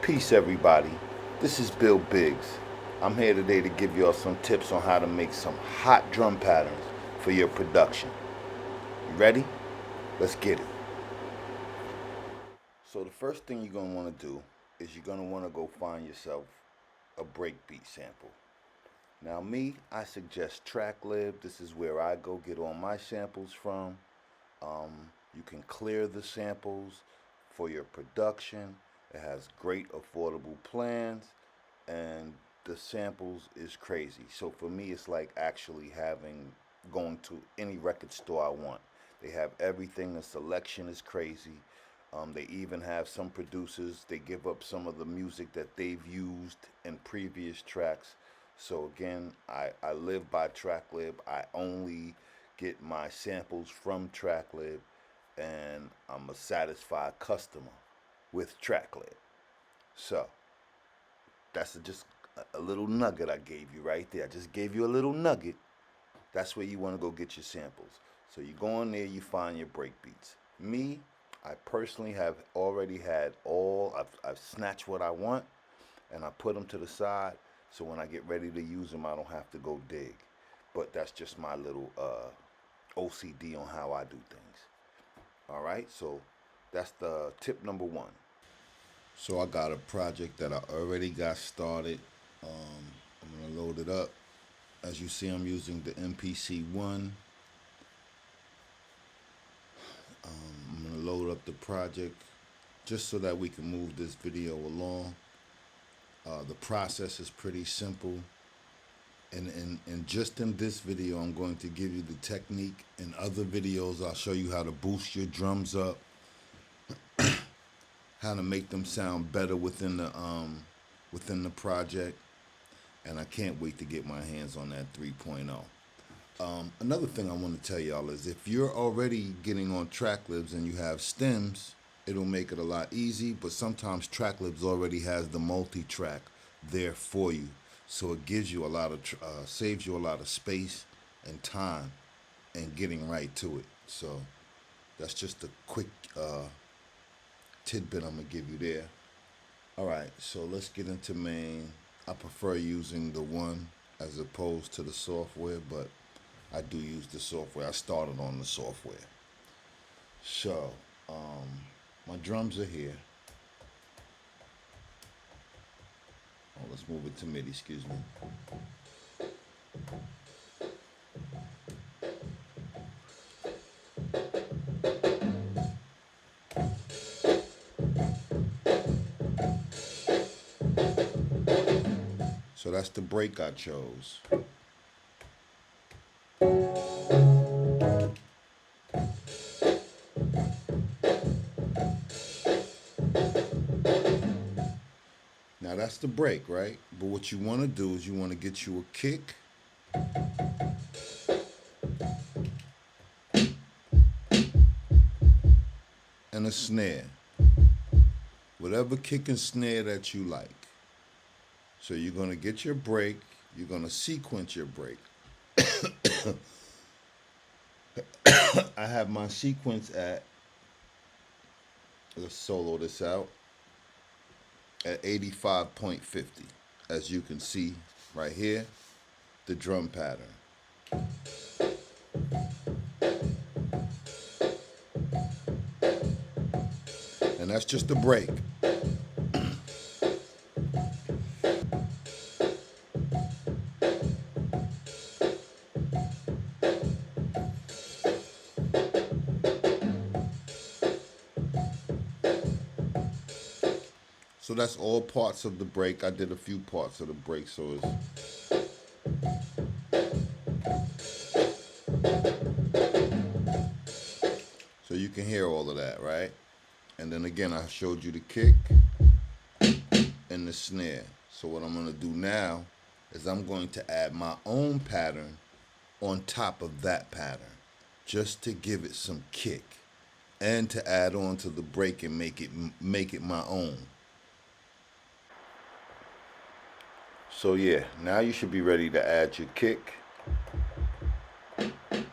Peace, everybody. This is Bill Biggz. I'm here today to give y'all some tips on how to make some hot drum patterns for your production. You ready? Let's get it. So the first thing you're going to want to do is you're going to want to go find yourself a breakbeat sample. Now me, I suggest TrackLib. This is where I go get all my samples from. You can clear the samples for your production. It has great affordable plans, and the samples is crazy. So for me, it's like actually going to any record store I want. They have everything. The selection is crazy. They even have some producers, they give up some of the music that they've used in previous tracks. So again, I live by TrackLib. I only get my samples from TrackLib, and I'm a satisfied customer with TrackLib. So that's just a little nugget I gave you right there. I just gave you a little nugget. That's where you want to go get your samples. So you go in there, you find your breakbeats. Me, I personally have already had I've snatched what I want, and I put them to the side, so when I get ready to use them, I don't have to go dig. But that's just my little OCD on how I do things. All right, so that's the tip number one. So I got a project that I already got started. I'm gonna load it up. As you see, I'm using the MPC one. I'm gonna load up the project just so that we can move this video along. The process is pretty simple. And just in this video, I'm going to give you the technique. In other videos, I'll show you how to boost your drums up, how to make them sound better within the project. And I can't wait to get my hands on that 3.0. Another thing I want to tell y'all is if you're already getting on TrackLibs and you have stems, it'll make it a lot easy, but sometimes TrackLibs already has the multi-track there for you. So it gives you a lot of, saves you a lot of space and time and getting right to it. So that's just a quick tidbit I'm gonna give you there. All right, so let's get into main. I prefer using the one as opposed to the software, but I do use the software. I started on the software. So my drums are here. Oh, let's move it to MIDI, excuse me. So that's the break I chose. Now that's the break, right? But what you want to do is you want to get you a kick. And a snare. Whatever kick and snare that you like. So you're going to get your break. You're going to sequence your break. I have my sequence at, let's solo this out, at 85.50. As you can see right here, the drum pattern. And that's just the break. So that's all parts of the break. I did a few parts of the break, so it's... So you can hear all of that, right? And then again, I showed you the kick and the snare. So what I'm gonna do now is I'm going to add my own pattern on top of that pattern, just to give it some kick and to add on to the break and make it my own. So yeah, now you should be ready to add your kick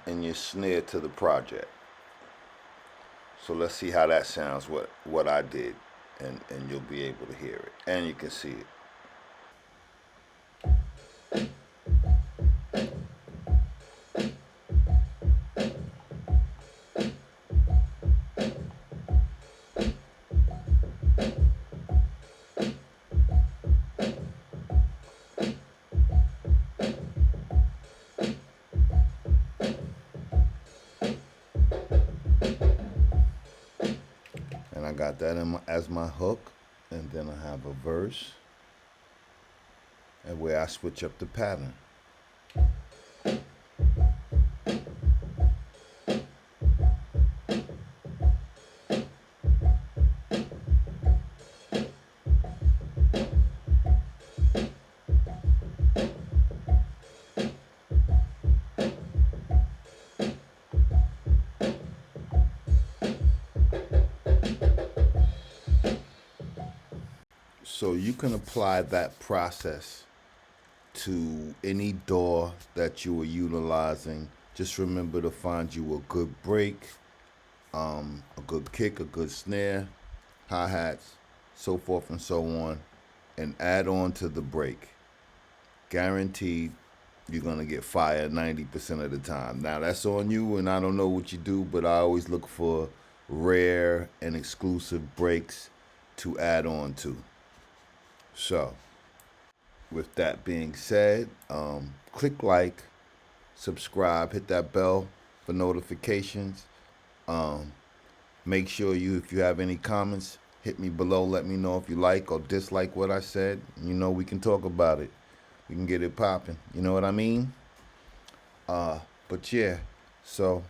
and your snare to the project. So let's see how that sounds, what I did. and you'll be able to hear it, and you can see it. And I got that as my hook, and then I have a verse, and where I switch up the pattern. So you can apply that process to any DAW that you are utilizing. Just remember to find you a good break, a good kick, a good snare, hi-hats, so forth and so on, and add on to the break. Guaranteed you're gonna get fire 90% of the time. Now that's on you, and I don't know what you do, but I always look for rare and exclusive breaks to add on to. So, with that being said, click like, subscribe, hit that bell for notifications. Make sure if you have any comments, hit me below. Let me know if you like or dislike what I said. We can talk about it. We can get it popping. You know what I mean? But yeah, so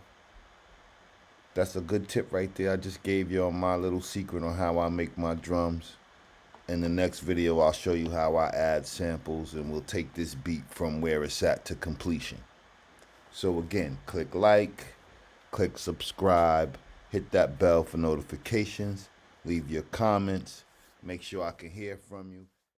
that's a good tip right there. I just gave y'all my little secret on how I make my drums. In the next video, I'll show you how I add samples, and we'll take this beat from where it's at to completion. So again, click like, click subscribe, hit that bell for notifications, leave your comments, make sure I can hear from you.